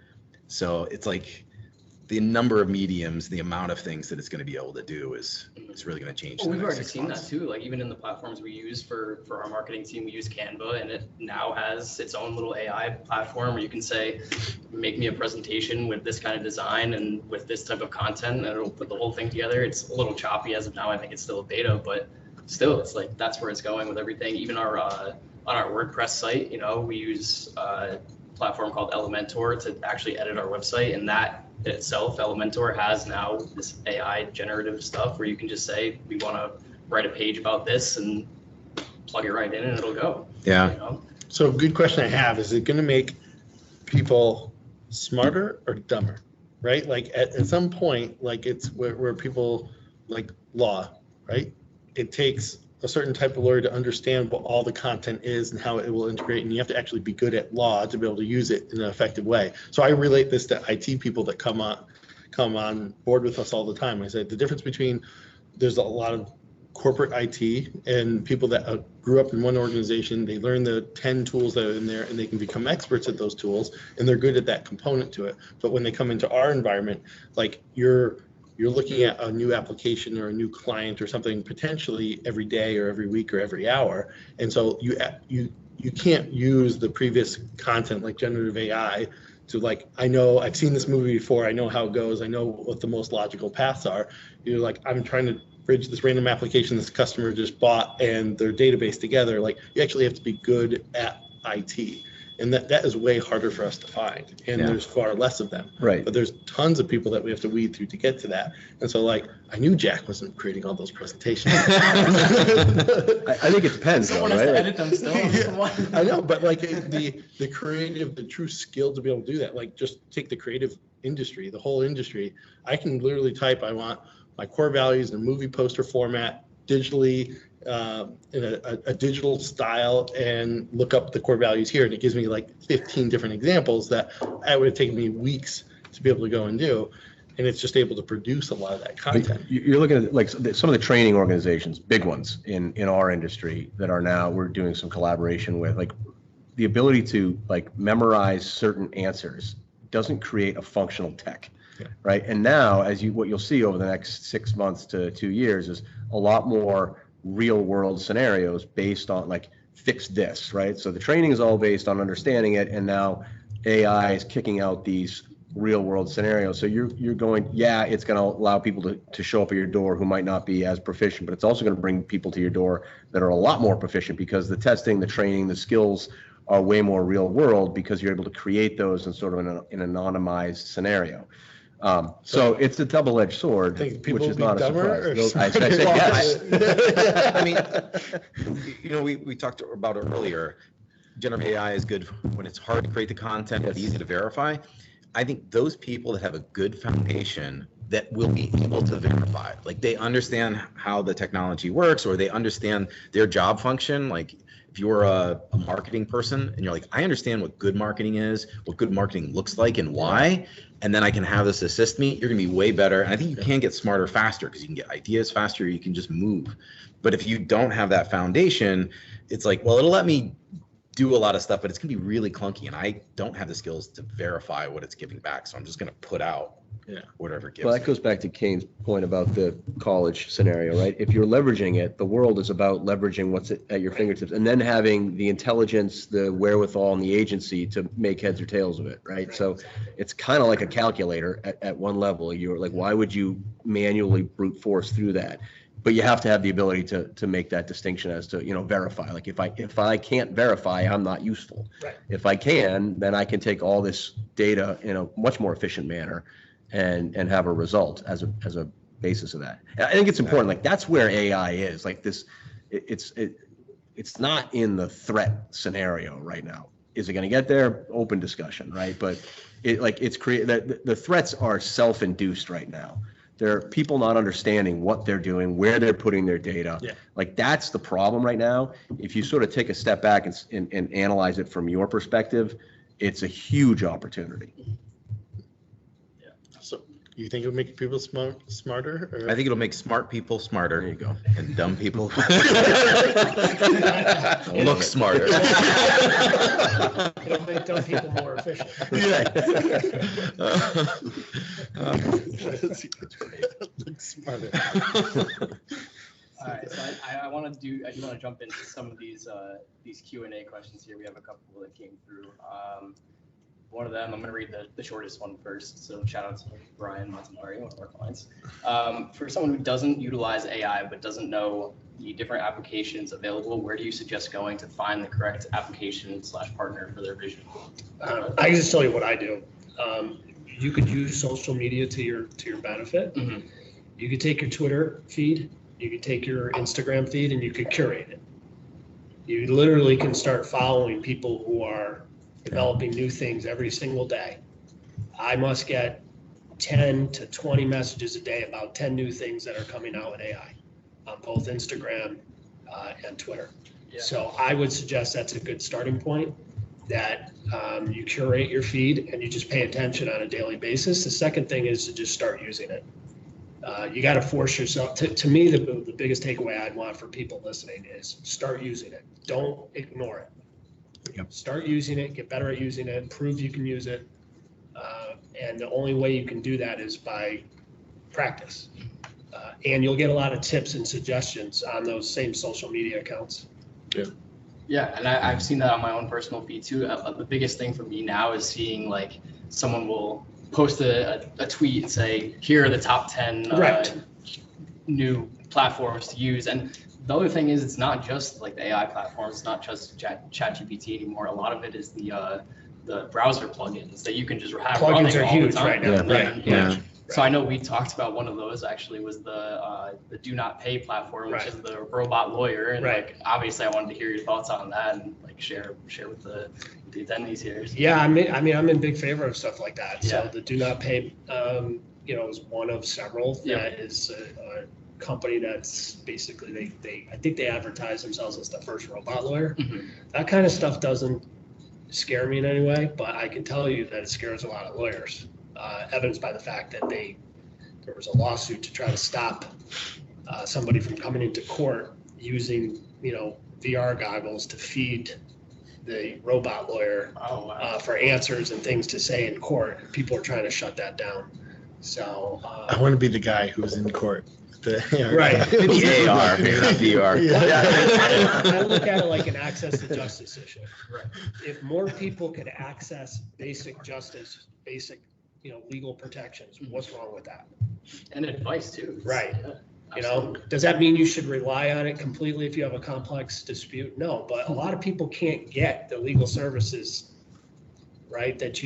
So it's like the number of mediums, the amount of things that it's going to be able to do is really going to change. Well, in we've the next already 6 seen that months. too, like even in the platforms we use for our marketing team, we use Canva, and it now has its own little AI platform where you can say, make me a presentation with this kind of design and with this type of content, and it'll put the whole thing together. It's a little choppy as of now. I think it's still a beta, but still, it's like that's where it's going with everything. Even our on our WordPress site, we use a platform called Elementor to actually edit our website, and that in itself, Elementor has now this AI generative stuff where you can just say, we want to write a page about this, and plug it right in and it'll go. Yeah. So good question I have, is it going to make people smarter or dumber, right? Like at some point, like it's where people like law, right? It takes a certain type of lawyer to understand what all the content is and how it will integrate, and you have to actually be good at law to be able to use it in an effective way. So I relate this to IT people that come on board with us all the time. I say the difference between, there's a lot of corporate IT and people that grew up in one organization, they learn the 10 tools that are in there and they can become experts at those tools and they're good at that component to it. But when they come into our environment, like you're looking at a new application or a new client or something potentially every day or every week or every hour. And so you can't use the previous content like generative AI to like, I've seen this movie before, I know how it goes, I know what the most logical paths are. You're like, I'm trying to bridge this random application this customer just bought and their database together. Like you actually have to be good at IT. And that is way harder for us to find. And there's far less of them. Right. But there's tons of people that we have to weed through to get to that. And so like, I knew Jack wasn't creating all those presentations. I think it depends though, Someone has to right? edit them still. I know, but like the creative, the true skill to be able to do that, like just take the creative industry, the whole industry. I can literally type, I want my core values in a movie poster format, digitally, in a digital style, and look up the core values here. And it gives me like 15 different examples that it would have taken me weeks to be able to go and do. And it's just able to produce a lot of that content. You're looking at like some of the training organizations, big ones in our industry that are now, we're doing some collaboration with, like the ability to like memorize certain answers doesn't create a functional tech. Yeah. Right. And now what you'll see over the next 6 months to 2 years is a lot more real world scenarios based on like fix this, right? So the training is all based on understanding it. And now AI is kicking out these real world scenarios. So you're going, it's going to allow people to show up at your door who might not be as proficient, but it's also going to bring people to your door that are a lot more proficient because the testing, the training, the skills are way more real world because you're able to create those in sort of an anonymized scenario. So it's a double-edged sword, Think people which is will not be a dumber surprise. or I said yes. I mean, we talked about it earlier. Generative AI is good when it's hard to create the content, but easy to verify. I think those people that have a good foundation that will be able to verify. Like they understand how the technology works, or they understand their job function. Like if you're a marketing person and you're like, I understand what good marketing is, what good marketing looks like and why, and then I can have this assist me, you're gonna be way better. And I think you can get smarter faster because you can get ideas faster, you can just move. But if you don't have that foundation, it's like, well, it'll let me do a lot of stuff, but it's gonna be really clunky, and I don't have the skills to verify what it's giving back. So I'm just gonna put out whatever it gives. Well, that goes back to Kane's point about the college scenario, right? If you're leveraging it, the world is about leveraging what's at your fingertips and then having the intelligence, the wherewithal, and the agency to make heads or tails of it, right? So it's kind of like a calculator at one level. You're like, why would you manually brute force through that? But you have to have the ability to make that distinction as to, verify. Like if I can't verify, I'm not useful. Right. If I can, then I can take all this data in a much more efficient manner and have a result as a basis of that. And I think it's important. Like that's where AI is. Like this, it's not in the threat scenario right now. Is it going to get there? Open discussion, right? But the threats are self-induced right now. There are people not understanding what they're doing, where they're putting their data. Yeah. Like that's the problem right now. If you sort of take a step back and analyze it from your perspective, it's a huge opportunity. So you think it'll make people smarter? Or? I think it'll make smart people smarter. There you go. And dumb people look smarter. It'll make dumb people more efficient. Look smarter. All right, so I do want to jump into some of these Q&A questions here. We have a couple that came through. One of them, I'm going to read the shortest one first. So shout out to Brian Montanari, one of our clients. For someone who doesn't utilize AI but doesn't know the different applications available, where do you suggest going to find the correct application/partner for their vision? I can just tell you what I do. You could use social media to your benefit. Mhm. You could take your Twitter feed, you could take your Instagram feed, and you could curate it. You literally can start following people who are developing new things every single day. I must get 10 to 20 messages a day about 10 new things that are coming out with AI on both Instagram and Twitter. Yeah. So I would suggest that's a good starting point, that you curate your feed and you just pay attention on a daily basis. The second thing is to just start using it. You got to force yourself. To me, the biggest takeaway I'd want for people listening is start using it. Don't ignore it. Yep. Start using it, get better at using it, prove you can use it. And the only way you can do that is by practice. And you'll get a lot of tips and suggestions on those same social media accounts. Yeah, and I've seen that on my own personal feed too. The biggest thing for me now is seeing like someone will post a tweet and say, here are the top 10 Right. new platforms to use. And the other thing is, it's not just like the AI platforms, it's not just ChatGPT anymore. A lot of it is the browser plugins that you can just have Plugins running are all huge the time. right now. Yeah. Right. Yeah. So I know we talked about one of those actually was the Do Not Pay platform, which Right. is the robot lawyer. And Right. like obviously I wanted to hear your thoughts on that and like share with the attendees here. Yeah, I mean, I'm in big favor of stuff like that. Yeah. So the Do Not Pay, is one of several. Yeah. That is a company that's basically I think they advertise themselves as the first robot lawyer. Mhm. That kind of stuff doesn't scare me in any way, but I can tell you that it scares a lot of lawyers. Evidenced by the fact that there was a lawsuit to try to stop somebody from coming into court using VR goggles to feed the robot lawyer Oh wow. for answers and things to say in court. People are trying to shut that down. So I want to be the guy who's in court. Right. The AR, maybe not VR. I look at it like an access to justice issue. Right. If more people could access basic justice, basic legal protections, what's wrong with that? And advice too. Right. Yeah, Does that mean you should rely on it completely if you have a complex dispute? No, but a lot of people can't get the legal services, right? That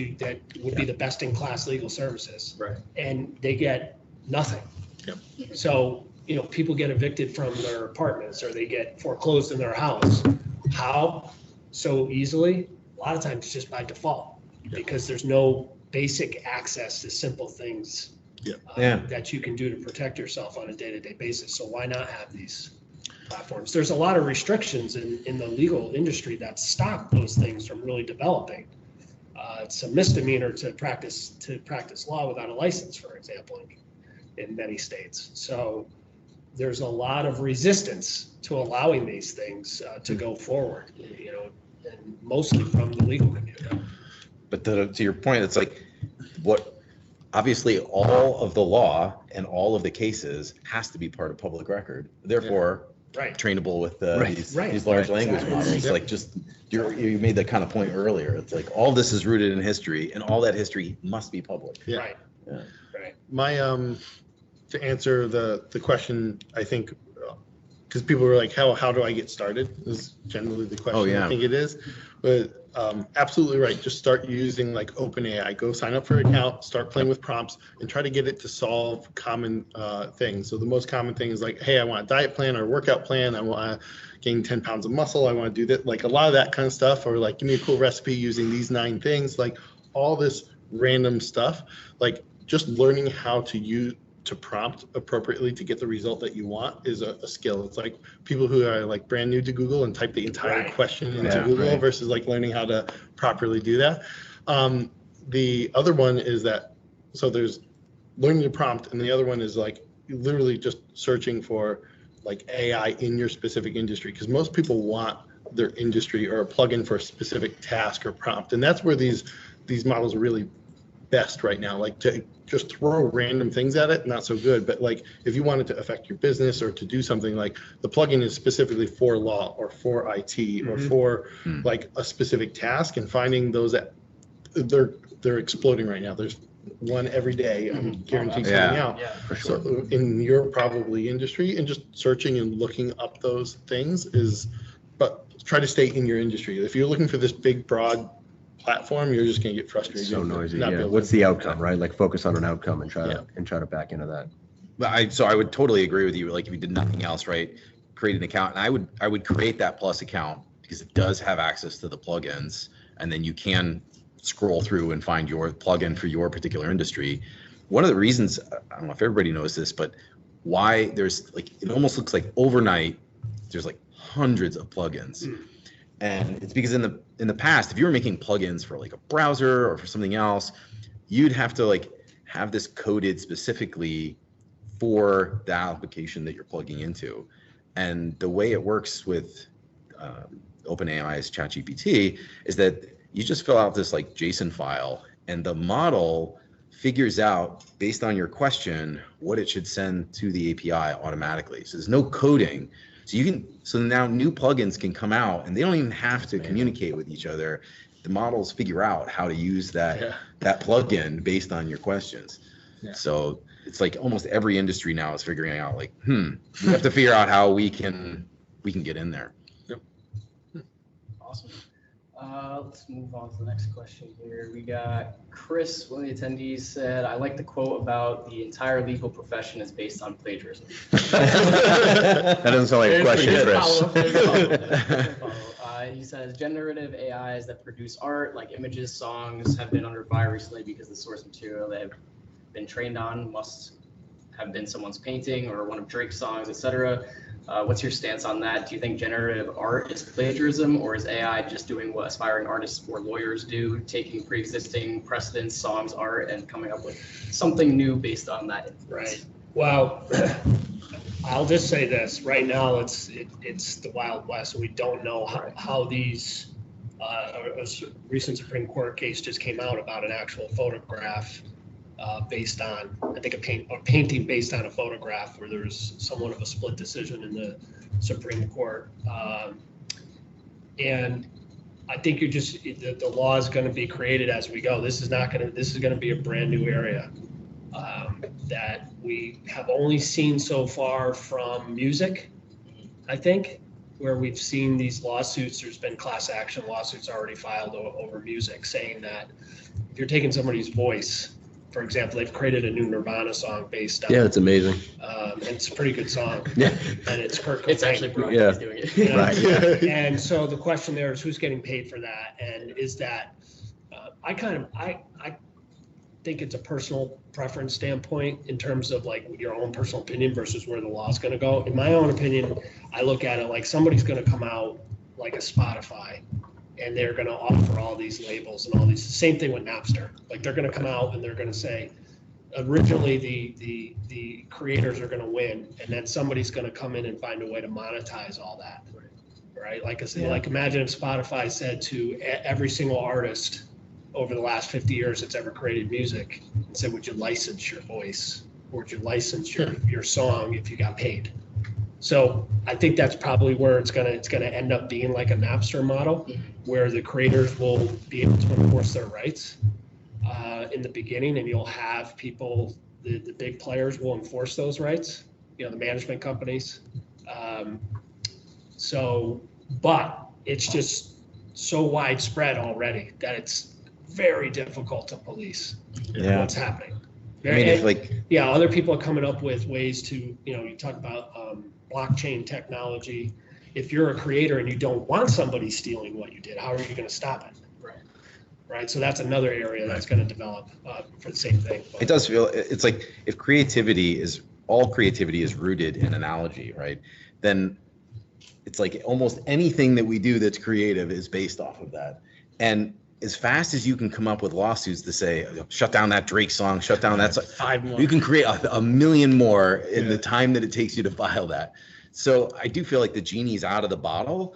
would be the best in class legal services. Right. And they get nothing. Yep. So, people get evicted from their apartments or they get foreclosed in their house. How? So easily? A lot of times just by default, because there's no basic access to simple things that you can do to protect yourself on a day-to-day basis. So why not have these platforms? There's a lot of restrictions in the legal industry that stop those things from really developing. It's a misdemeanor to practice law without a license, for example, in many states. So there's a lot of resistance to allowing these things to go forward, and mostly from the legal community. But to your point, it's like obviously all of the law and all of the cases has to be part of public record. Therefore, Right. trainable with these large Right, language exactly. models. Yep. Like you made that kind of point earlier. It's like all this is rooted in history, and all that history must be public. Yeah. Right. Yeah. Right. My to answer the question, I think because people were like, how do I get started? Is generally the question. Oh, yeah. I think it is, but absolutely right. Just start using like OpenAI. Go sign up for an account, start playing with prompts, and try to get it to solve common things. So the most common thing is like, hey, I want a diet plan or a workout plan. I want to gain 10 pounds of muscle. I want to do that. Like a lot of that kind of stuff, or like, give me a cool recipe using these 9 things. Like all this random stuff. Like just learning how to prompt appropriately to get the result that you want is a skill. It's like people who are like brand new to Google and type the entire question into Google versus like learning how to properly do that. The other one is that, so there's learning to prompt, and the other one is like literally just searching for like AI in your specific industry, because most people want their industry or a plugin for a specific task or prompt, and that's where these models are really best right now. Like to just throw random things at it, not so good. But like if you wanted to affect your business or to do something, like the plugin is specifically for law or for IT or for like a specific task, and finding those that they're exploding right now. There's one every day, I'm guaranteeing something out. Yeah, For sure. So in your probably industry, and just searching and looking up those things but try to stay in your industry. If you're looking for this big, broad platform, you're just going to get frustrated. So noisy. Not be Yeah. able What's to- the outcome, right? Like focus on an outcome and try to back into that. But I would totally agree with you. Like if you did nothing else, right, create an account, and I would create that Plus account because it does have access to the plugins, and then you can scroll through and find your plugin for your particular industry. One of the reasons, I don't know if everybody knows this, but why there's like, it almost looks like overnight there's like hundreds of plugins. And it's because in the past, if you were making plugins for like a browser or for something else, you'd have to like have this coded specifically for the application that you're plugging into. And the way it works with OpenAI's ChatGPT is that you just fill out this like JSON file, and the model figures out based on your question what it should send to the API automatically. So there's no coding. So now new plugins can come out, and they don't even have to communicate with each other. The models figure out how to use that plugin based on your questions. Yeah. So it's like almost every industry now is figuring out like, we have to figure out how we can get in there. Awesome. Let's move on to the next question here. We got Chris, one of the attendees, said, I like the quote about the entire legal profession is based on plagiarism. That doesn't sound like a question, Chris. He says, generative AIs that produce art, like images, songs, have been under fire recently because the source material they have been trained on must have been someone's painting or one of Drake's songs, etc. What's your stance on that? Do you think generative art is plagiarism, or is AI just doing what aspiring artists or lawyers do, taking pre-existing precedents, songs, art, and coming up with something new based on that influence? Right. Well, I'll just say this. Right now, it's the Wild West. We don't know how these. A recent Supreme Court case just came out about an actual photograph based on, I think, a painting based on a photograph, where there's somewhat of a split decision in the Supreme Court. And I think the law is going to be created as we go. This is going to be a brand new area that we have only seen so far from music, I think, where we've seen these lawsuits. There's been class action lawsuits already filed over music, saying that if you're taking somebody's voice, for example, they've created a new Nirvana song based on. Yeah, that's amazing. And it's a pretty good song. Yeah. And it's Kurt Cobain. It's actually Brooke Yeah. who's doing it. You know? Right, yeah. And so the question there is, who's getting paid for that? And is that, think it's a personal preference standpoint in terms of like your own personal opinion versus where the law is going to go. In my own opinion, I look at it like somebody's going to come out like a Spotify and they're going to offer all these labels and all these, same thing with Napster. Like they're going to come out and they're going to say, originally the creators are going to win, and then somebody's going to come in and find a way to monetize all that. Right? Like I said, like imagine if Spotify said to every single artist over the last 50 years that's ever created music and said, would you license your voice or would you license your song if you got paid? So I think that's probably where it's gonna end up being like a Napster model, where the creators will be able to enforce their rights in the beginning, and you'll have people, the big players will enforce those rights, you know, the management companies. But it's just so widespread already that it's very difficult to police what's happening. I mean, if like, Other people are coming up with ways to, you know, you talk about blockchain technology. If you're a creator and you don't want somebody stealing what you did, how are you going to stop it? Right. So that's another area that's going to develop for the same thing. it does feel, it's like if all creativity is rooted in analogy, right? Then it's like almost anything that we do that's creative is based off of that. And as fast as you can come up with lawsuits to say, shut down that Drake song, shut down that song, 5 more. you can create a million more in the time that it takes you to file that. So I do feel like the genie's out of the bottle.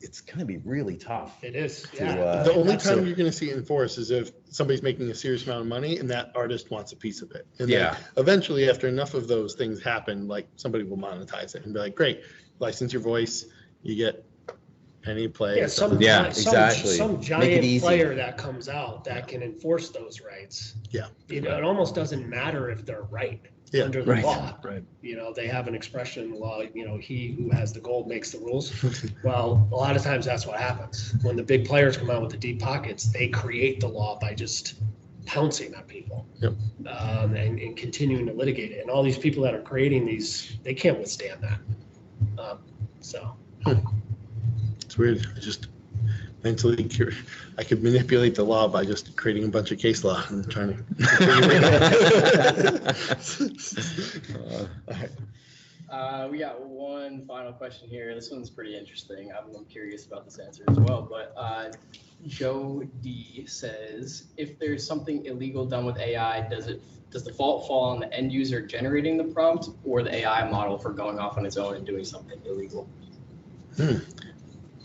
It's going to be really tough. It is. The only time you're going to see it enforced is if somebody's making a serious amount of money and that artist wants a piece of it. And then eventually, after enough of those things happen, like somebody will monetize it and be like, great, license your voice, you get penny play. Yeah, some Make it giant easy. player that comes out that can enforce those rights. Yeah. You know, it almost doesn't matter if they're right under the law. Right. You know, they have an expression in the law, you know, he who has the gold makes the rules. Well, a lot of times that's what happens. When the big players come out with the deep pockets, they create the law by just pouncing on people and continuing to litigate it. And all these people that are creating these, they can't withstand that. It's weird. I just mentally, I could manipulate the law by just creating a bunch of case law and trying to. We got one final question here. This one's pretty interesting. I'm curious about this answer as well. But Joe D says, if there's something illegal done with AI, does the fault fall on the end user generating the prompt or the AI model for going off on its own and doing something illegal?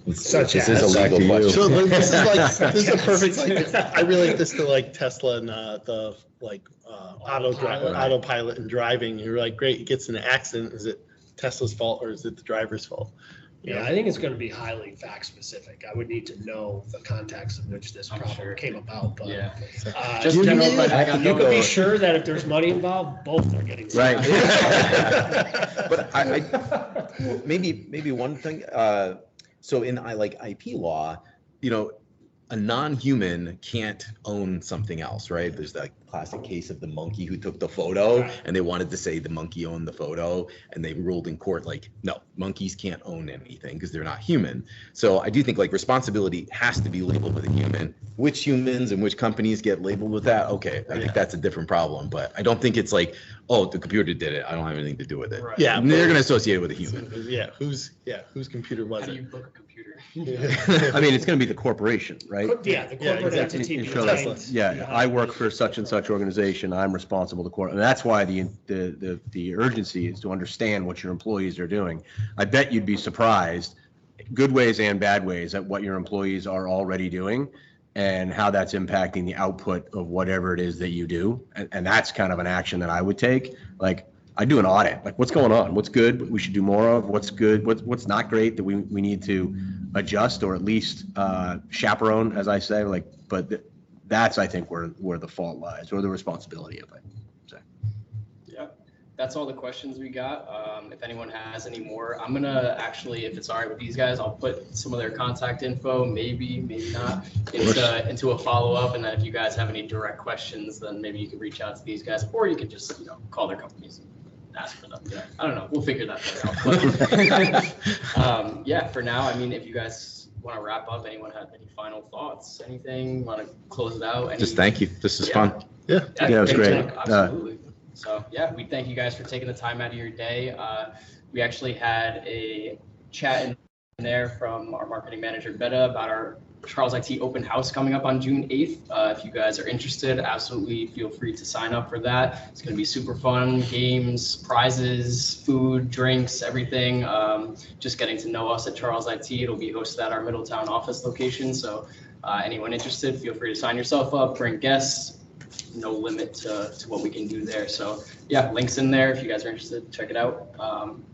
This is a legal question. So this is a perfect. I relate this to like Tesla and the autopilot and driving. You're like, great, it gets in an accident. Is it Tesla's fault or is it the driver's fault? Yeah, I think it's going to be highly fact specific. I would need to know the context in which this problem came about. But just general question. You can be sure that if there's money involved, both are getting right. But I maybe one thing. So in IP law, you know, a non-human can't own something else, right? There's that classic case of the monkey who took the photo and they wanted to say the monkey owned the photo and they ruled in court like, no, monkeys can't own anything because they're not human. So I do think like responsibility has to be labeled with a human. Which humans and which companies get labeled with that? Okay, I think that's a different problem, but I don't think it's like, oh, the computer did it, I don't have anything to do with it. Right. Yeah, they're going to associate it with a human. Whose computer was How do it? you book a computer? I mean, it's going to be the corporation, right? Yeah, the corporate entity. And so I work for such and such organization. I'm responsible to court, and that's why the urgency is to understand what your employees are doing. I bet you'd be surprised, good ways and bad ways, at what your employees are already doing and how that's impacting the output of whatever it is that you do. And that's kind of an action that I would take. Like, I do an audit, like what's going on, what's good, what we should do more of, what's good, what's not great that we need to adjust or at least chaperone, as I say, like, but that's, I think, where the fault lies, or the responsibility of it. So. Yeah, that's all the questions we got. If anyone has any more, I'm gonna actually, if it's all right with these guys, I'll put some of their contact info, maybe not, into a follow-up. And then if you guys have any direct questions, then maybe you can reach out to these guys, or you could just, call their companies and ask for them. Yeah, I don't know. We'll figure that part out. But, yeah, for now, I mean, if you guys want to wrap up, anyone have any final thoughts, anything, want to close it out? Any- Just thank you. This is Yeah. fun. Yeah. Yeah, it was great. Absolutely. So yeah, we thank you guys for taking the time out of your day. We actually had a chat in there from our marketing manager, Betta, about our Charles IT open house coming up on June 8th. If you guys are interested, absolutely feel free to sign up for that. It's going to be super fun, games, prizes, food, drinks, everything. Just getting to know us at Charles IT. It'll be hosted at our Middletown office location. So anyone interested, feel free to sign yourself up, bring guests. No limit to what we can do there. So yeah, links in there if you guys are interested, check it out.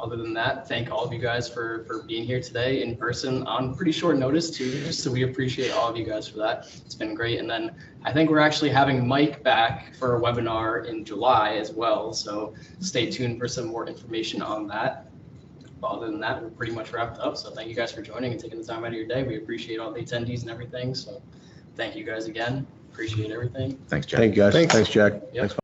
Other than that, thank all of you guys for being here today in person on pretty short notice too. So we appreciate all of you guys for that. It's been great. And then I think we're actually having Mike back for a webinar in July as well. So stay tuned for some more information on that. But other than that, we're pretty much wrapped up. So thank you guys for joining and taking the time out of your day. We appreciate all the attendees and everything. So thank you guys again. Appreciate everything. Thanks, Jack. Thank you, guys. Thanks. Thanks, Jack. Yep. Thanks.